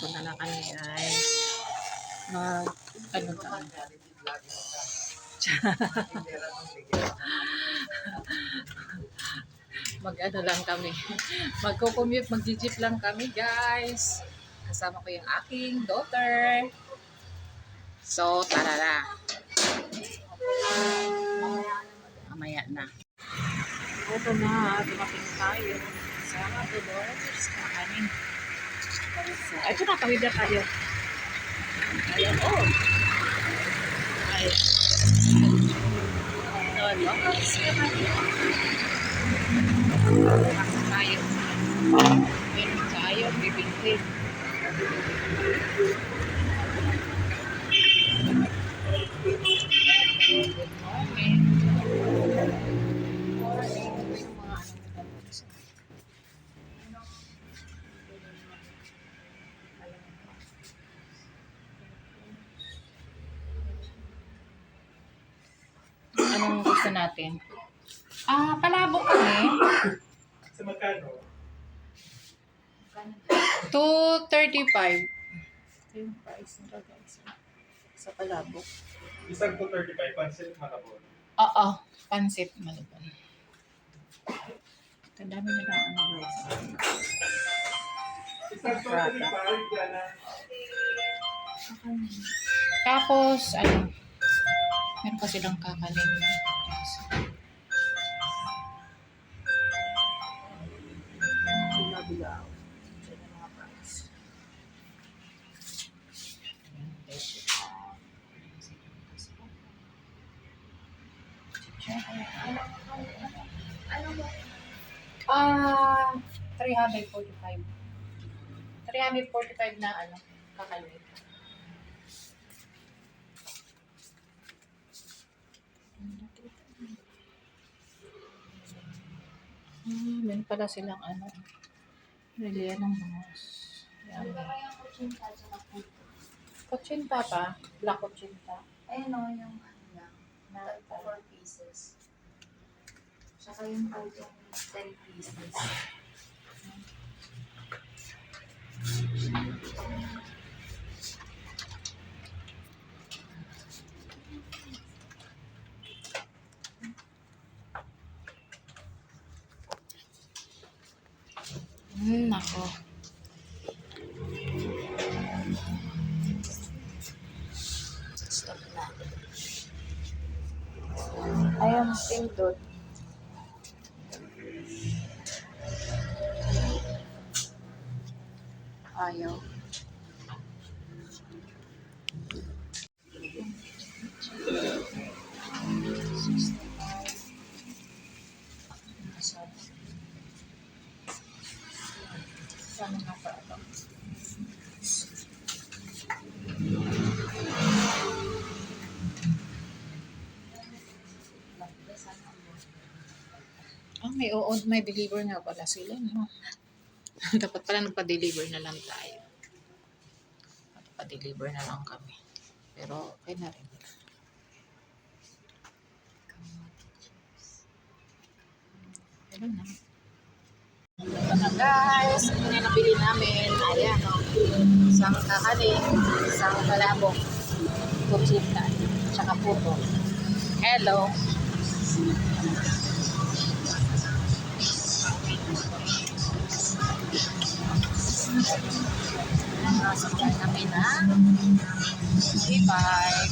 punta na kami ay ano ka? Mag-ano lang kami. Magko-commute, mag-jeep lang kami, guys. Kasama ko yung aking daughter. So, tara na. Mamaya na. Ito na, dumating tayo sa Dolores Kakanin. So, ito na, tawid na tayo. Ayan, oh. Ay. Dolores Kakanin. Tayo. Meron tayo, bibingkin. Good morning. Anong gusto natin? Palabok kami. Sa magkano? 235. Ito yung price nila, guys. Sa palabok. Isang 235, pansit malabon. Oo, pansit malabon. Ang dami nila ano, guys. Isang 235, yan na. Tapos, ano, meron pa silang kakanin. Bila-bila. Diyan ang mga price. Ano mo? 345. 345 na ano, kakalit. Meron pala silang ano, reliyan ng bangus. Yan. Kutsinta pa? Black kutsinta. Ayun o, yung ano lang, na 4 pieces. Tsaka yung po yung 10 pieces. Nako. Stop na. Ayaw pindot. Ayaw. Sana nga pa ito. May deliver nga pala sila, no? Dapat pala nagpa-deliver na lang tayo. Nagpa-deliver na lang kami. Pero, okay na rin. Pero na. Ito na, guys. Ito na nabili namin. Ayan, no? Isang kakanin, isang palabok, kutsita, tsaka puto. Hello. Nasakay kami na. Bye-bye.